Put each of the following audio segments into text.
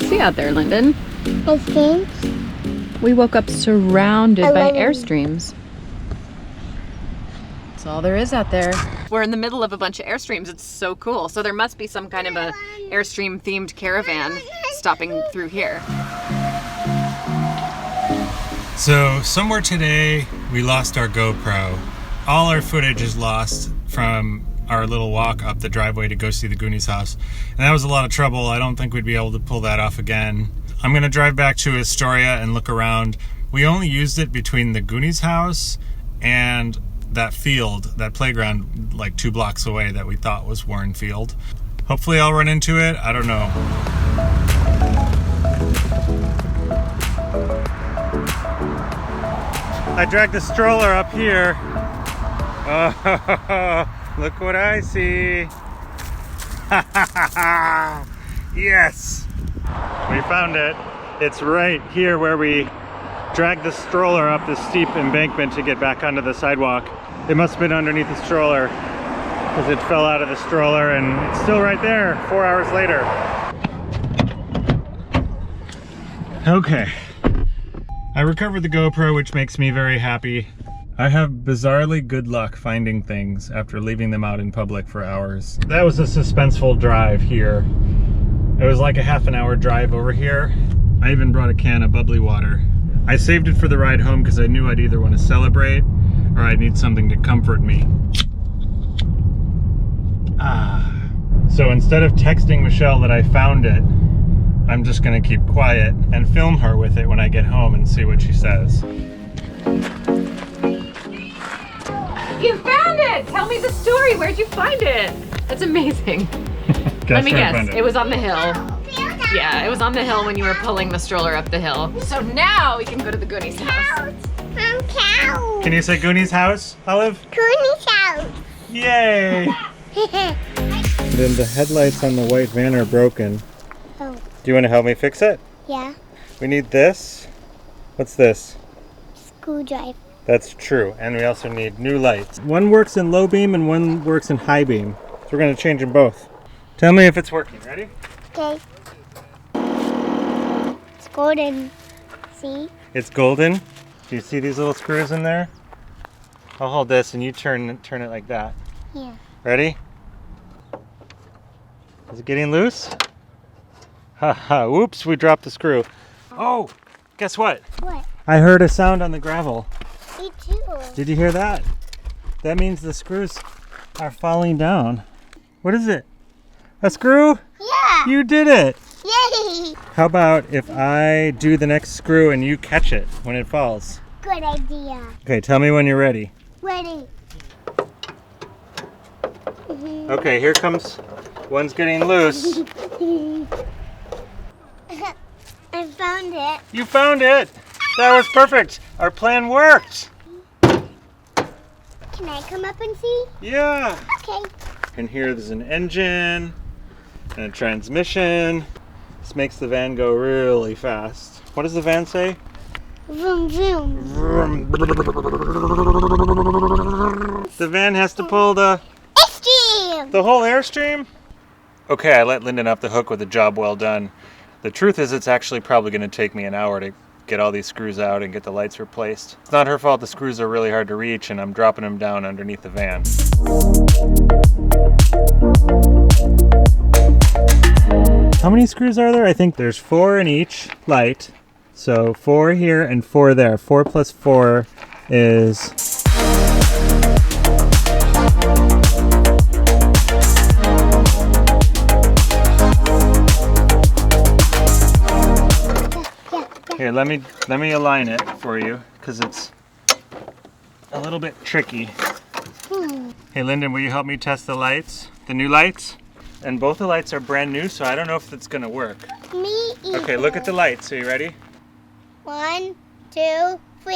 you see out there, Linden? Airstreams. We woke up surrounded by love them. Airstreams. That's all there is out there. We're in the middle of a bunch of Airstreams. It's so cool. So there must be some kind of a Airstream themed caravan stopping through here. So somewhere today we lost our GoPro. All our footage is lost from our little walk up the driveway to go see the Goonies house. And that was a lot of trouble. I don't think we'd be able to pull that off again. I'm gonna drive back to Astoria and look around. We only used it between the Goonies house and that field, that playground like 2 blocks away that we thought was Warren Field. Hopefully I'll run into it, I don't know. I dragged the stroller up here. Oh, look what I see. Yes! We found it. It's right here where we dragged the stroller up this steep embankment to get back onto the sidewalk. It must have been underneath the stroller because it fell out of the stroller and it's still right there 4 hours later. Okay. I recovered the GoPro, which makes me very happy. I have bizarrely good luck finding things after leaving them out in public for hours. That was a suspenseful drive here. It was like a half an hour drive over here. I even brought a can of bubbly water. I saved it for the ride home because I knew I'd either want to celebrate or I'd need something to comfort me. So instead of texting Michelle that I found it, I'm just gonna keep quiet and film her with it when I get home and see what she says. You found it! Tell me the story. Where'd you find it? That's amazing. Let me guess. It was on the hill. Yeah, it was on the hill when you were pulling the stroller up the hill. So now we can go to the Goonies house. Can you say Goonies house, Olive? Goonies house. Yay! Then the headlights on the white van are broken. Oh. Do you want to help me fix it? Yeah. We need this. What's this? Screwdriver. That's true. And we also need new lights. One works in low beam and one works in high beam. So we're going to change them both. Tell me if it's working. Ready? Okay. It's golden. See? It's golden. Do you see these little screws in there? I'll hold this and you turn it like that. Yeah. Ready? Is it getting loose? Haha, whoops, we dropped the screw. Oh, guess what? What? I heard a sound on the gravel. Me too. Did you hear that? That means the screws are falling down. What is it? A screw? Yeah. You did it. Yay. How about if I do the next screw and you catch it when it falls? Good idea. Okay, tell me when you're ready. Ready. Okay, here comes, one's getting loose. I found it. You found it. That was perfect. Our plan worked. Can I come up and see? Yeah. Okay. And here there's an engine and a transmission. This makes the van go really fast. What does the van say? Vroom, vroom. Vroom. The van has to pull the Airstream. whole Airstream? Okay, I let Linden off the hook with a job well done. The truth is it's actually probably going to take me an hour to get all these screws out and get the lights replaced. It's not her fault the screws are really hard to reach and I'm dropping them down underneath the van. How many screws are there? I think there's 4 in each light. So 4 here and 4 there. 4 plus 4 is... Here, let me align it for you because it's a little bit tricky. Hey, Linden, will you help me test the lights? The new lights? And both the lights are brand new, so I don't know if it's gonna work. Me either. Okay, look at the lights. Are you ready? 1, 2, 3.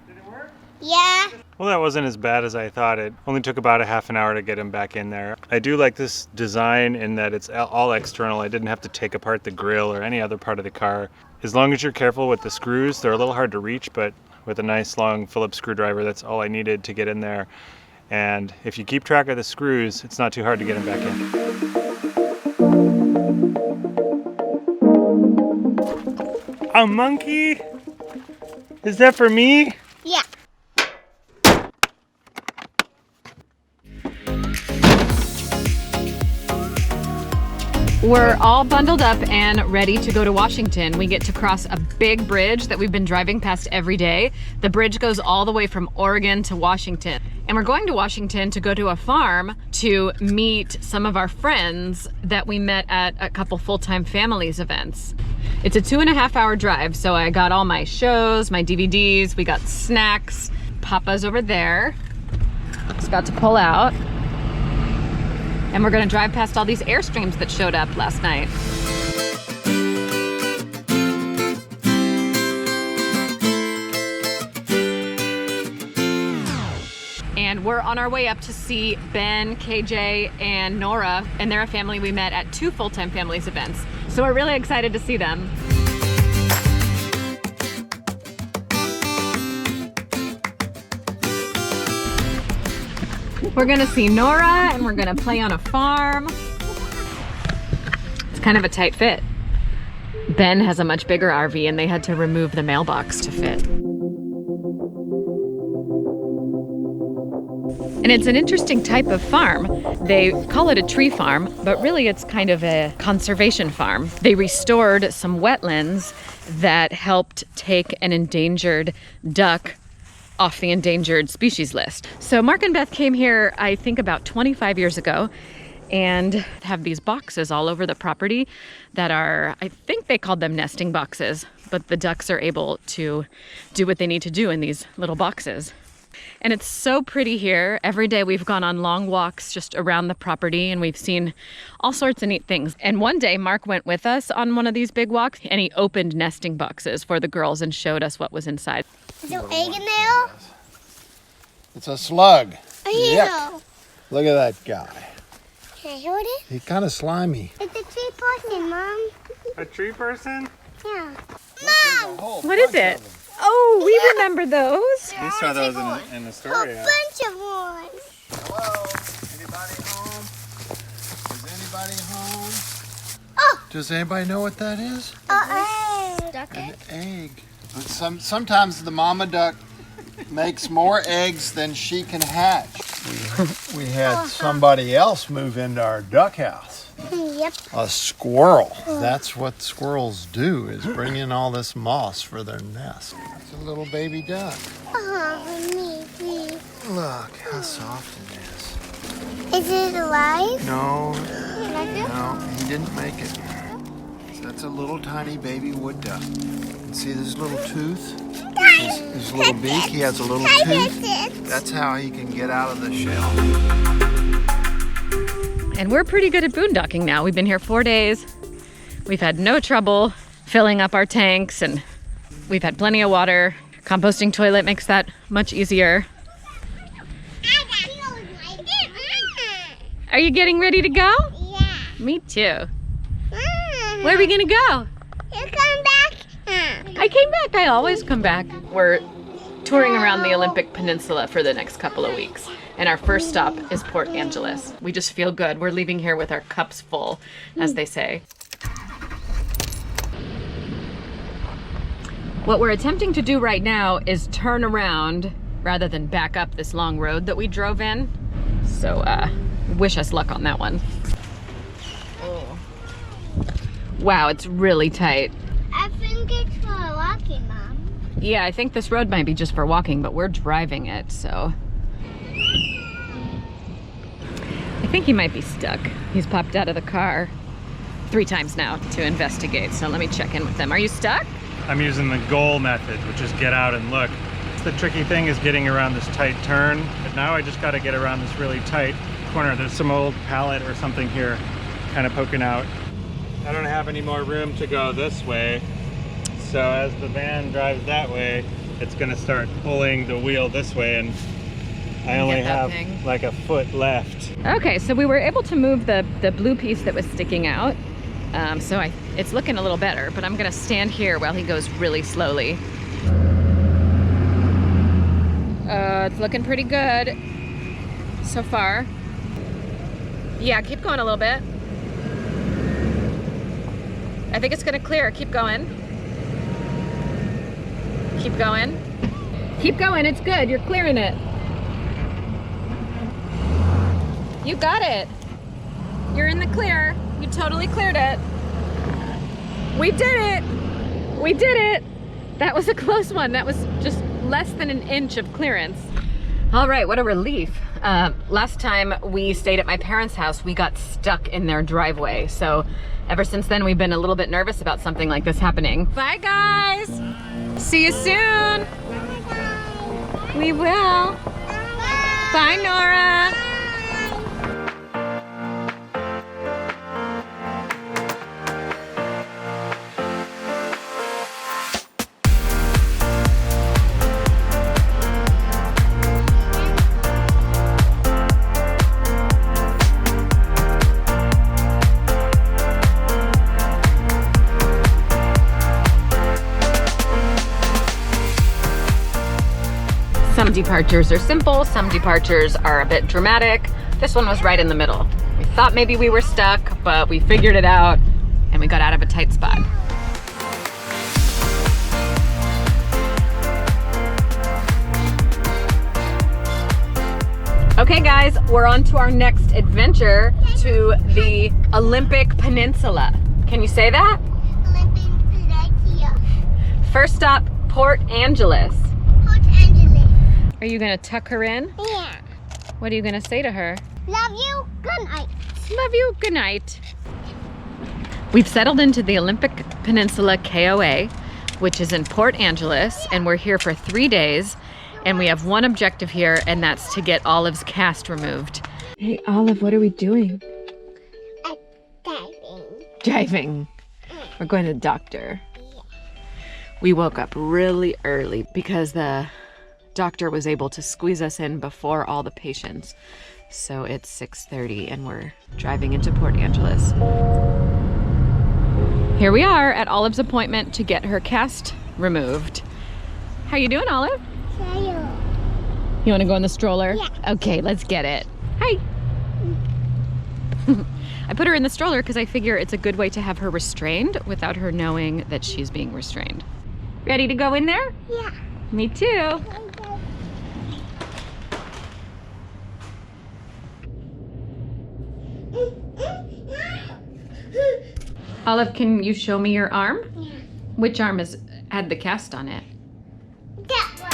Did it work? Yeah. Well, that wasn't as bad as I thought. It only took about a half an hour to get him back in there. I do like this design in that it's all external. I didn't have to take apart the grille or any other part of the car. As long as you're careful with the screws, they're a little hard to reach, but with a nice long Phillips screwdriver, that's all I needed to get in there. And if you keep track of the screws, it's not too hard to get them back in. A monkey? Is that for me? Yeah. We're all bundled up and ready to go to Washington. We get to cross a big bridge that we've been driving past every day. The bridge goes all the way from Oregon to Washington. And we're going to Washington to go to a farm to meet some of our friends that we met at a couple full-time families events. It's a 2.5-hour drive, so I got all my shows, my DVDs, we got snacks. Papa's over there. It's about to pull out. And we're gonna drive past all these Airstreams that showed up last night. And we're on our way up to see Ben, KJ, and Nora, and they're a family we met at 2 full-time families events. So we're really excited to see them. We're gonna see Nora and we're gonna play on a farm. It's kind of a tight fit. Ben has a much bigger RV and they had to remove the mailbox to fit. And it's an interesting type of farm. They call it a tree farm, but really it's kind of a conservation farm. They restored some wetlands that helped take an endangered duck off the endangered species list. So Mark and Beth came here, I think about 25 years ago, and have these boxes all over the property that are, I think they called them nesting boxes, but the ducks are able to do what they need to do in these little boxes. And it's so pretty here. Every day we've gone on long walks just around the property and we've seen all sorts of neat things. And one day Mark went with us on one of these big walks and he opened nesting boxes for the girls and showed us what was inside. Is there egg in there? It's a slug. Yuck. Look at that guy. Can I hold it? He's kind of slimy. It's a tree person, Mom. A tree person? Yeah. Mom! What is it? Oh, we remember those. We saw those in A Astoria. bunch of ones. Hello? Anybody home? Is anybody home? Oh! Does anybody know what that is? An Egg. But sometimes the mama duck makes more eggs than she can hatch. We had somebody else move into our duck house. Yep. A squirrel. That's what squirrels do, is bring in all this moss for their nest. It's a little baby duck. Me, please. Look how soft it is. Is it alive? No, Like it? no, he didn't make it. That's a little tiny baby wood duck. You see this little tooth? His little beak, he has a little tooth. That's how he can get out of the shell. And we're pretty good at boondocking now. We've been here 4 days. We've had no trouble filling up our tanks and we've had plenty of water. Composting toilet makes that much easier. Are you getting ready to go? Yeah. Me too. Where are we gonna go? You come back. I came back. I always come back. We're touring around the Olympic Peninsula for the next couple of weeks. And our first stop is Port Angeles. We just feel good. We're leaving here with our cups full, as they say. What we're attempting to do right now is turn around rather than back up this long road that we drove in. So wish us luck on that one. Oh. Wow, it's really tight. I think it's for walking, Mom. Yeah, I think this road might be just for walking, but we're driving it, so. I think he might be stuck. He's popped out of the car 3 times now to investigate, so let me check in with them. Are you stuck? I'm using the goal method, which is get out and look. The tricky thing is getting around this tight turn, but now I just got to get around this really tight corner. There's some old pallet or something here kind of poking out. I don't have any more room to go this way, so as the van drives that way, it's going to start pulling the wheel this way, and I only have like a foot left. Okay, so we were able to move the blue piece that was sticking out. So it's looking a little better, but I'm gonna stand here while he goes really slowly. It's looking pretty good so far. Yeah, keep going a little bit. I think it's gonna clear, keep going. Keep going. Keep going, it's good. You're clearing it. You got it. You're in the clear. You totally cleared it. We did it. We did it. That was a close one. That was just less than an inch of clearance. All right, what a relief. Last time we stayed at my parents' house, we got stuck in their driveway. So ever since then, we've been a little bit nervous about something like this happening. Bye, guys. See you soon. We will. Bye, Nora. Some departures are simple, some departures are a bit dramatic. This one was right in the middle. We thought maybe we were stuck, but we figured it out and we got out of a tight spot. Okay guys, we're on to our next adventure to the Olympic Peninsula. Can you say that? Olympic Peninsula. First stop, Port Angeles. Port Angeles. Are you gonna tuck her in? Yeah. What are you gonna say to her? Love you. Good night. Love you, good night. We've settled into the Olympic Peninsula KOA, which is in Port Angeles, and we're here for 3 days, and we have one objective here, and that's to get Olive's cast removed. Hey, Olive, what are we doing? Diving. Diving. We're going to the doctor. We woke up really early because the doctor was able to squeeze us in before all the patients. So it's 6:30 and we're driving into Port Angeles. Here we are at Olive's appointment to get her cast removed. How you doing, Olive? You want to go in the stroller? Yeah. Okay, let's get it. Hi. I put her in the stroller because I figure it's a good way to have her restrained without her knowing that she's being restrained. Ready to go in there? Yeah. Me too. Olive, can you show me your arm? Yeah. Which arm had the cast on it? That one.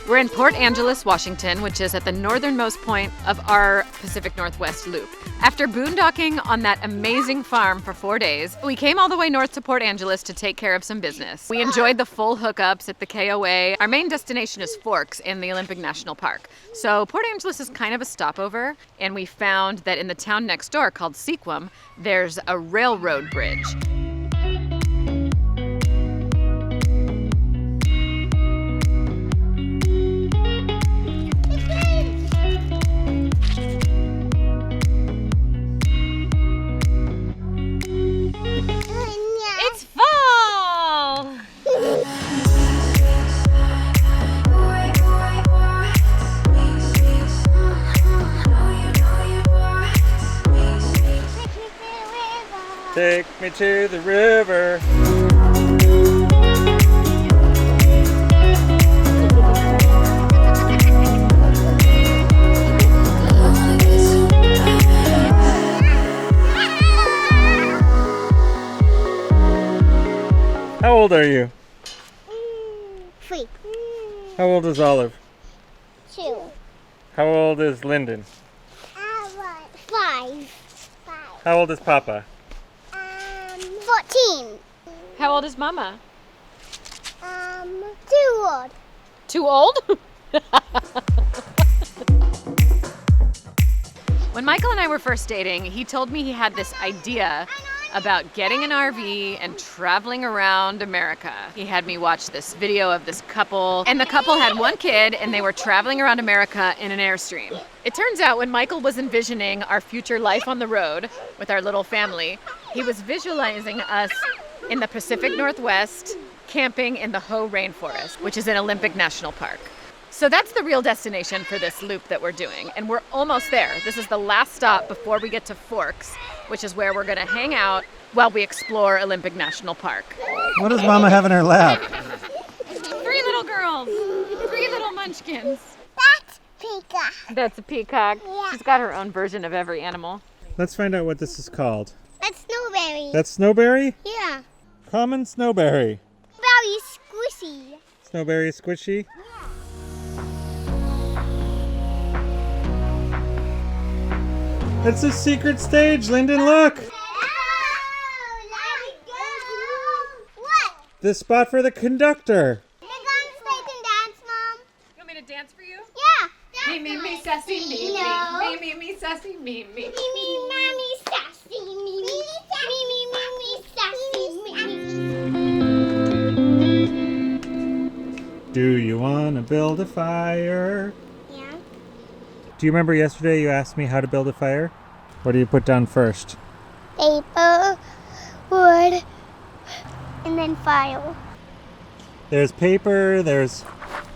We're in Port Angeles, Washington, which is at the northernmost point of our Pacific Northwest loop. After boondocking on that amazing farm for 4 days, we came all the way north to Port Angeles to take care of some business. We enjoyed the full hookups at the KOA. Our main destination is Forks in the Olympic National Park. So Port Angeles is kind of a stopover, and we found that in the town next door called Sequim, there's a railroad bridge. It's fall! Take me to the river. How old are you? 3. How old is Olive? 2. How old is Linden? 5. How old is Papa? 14. How old is Mama? 2 old. Too old? When Michael and I were first dating, he told me he had this idea about getting an RV and traveling around America. He had me watch this video of this couple, and the couple had 1 kid, and they were traveling around America in an Airstream. It turns out when Michael was envisioning our future life on the road with our little family, he was visualizing us in the Pacific Northwest, camping in the Hoh Rainforest, which is an Olympic National Park. So that's the real destination for this loop that we're doing, and we're almost there. This is the last stop before we get to Forks, which is where we're gonna hang out while we explore Olympic National Park. What does Mama have in her lap? 3 little girls. 3 little munchkins. That's peacock. That's a peacock. Yeah. She's got her own version of every animal. Let's find out what this is called. That's snowberry. That's snowberry? Yeah. Common snowberry. Very squishy. Snowberry squishy? It's a secret stage, Linden, look! What? The spot for the conductor. They're gonna stay and dance, Mom. You want me to dance for you? Yeah. Me, sassy, me, No. me, sassy, me. Me, mommy, sassy, me, sassy, me. Do you want to build a fire? Yeah. Do you remember yesterday you asked me how to build a fire? What do you put down first? Paper, wood, and then file. There's paper,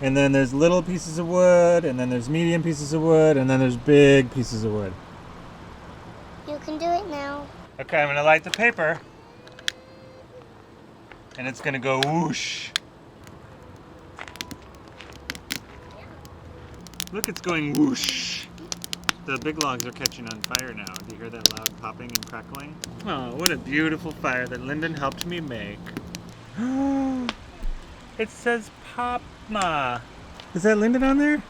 and then there's little pieces of wood, and then there's medium pieces of wood, and then there's big pieces of wood. You can do it now. Okay, I'm gonna light the paper. And it's gonna go whoosh. Look, it's going whoosh. The big logs are catching on fire now. Do you hear that loud popping and crackling? Oh, what a beautiful fire that Linden helped me make. It says Popma. Is that Linden on there?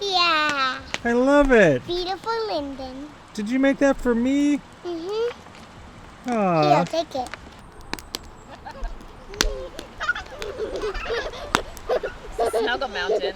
Yeah. I love it. Beautiful Linden. Did you make that for me? Mm-hmm. Aww. Here, take it. Snuggle Mountain.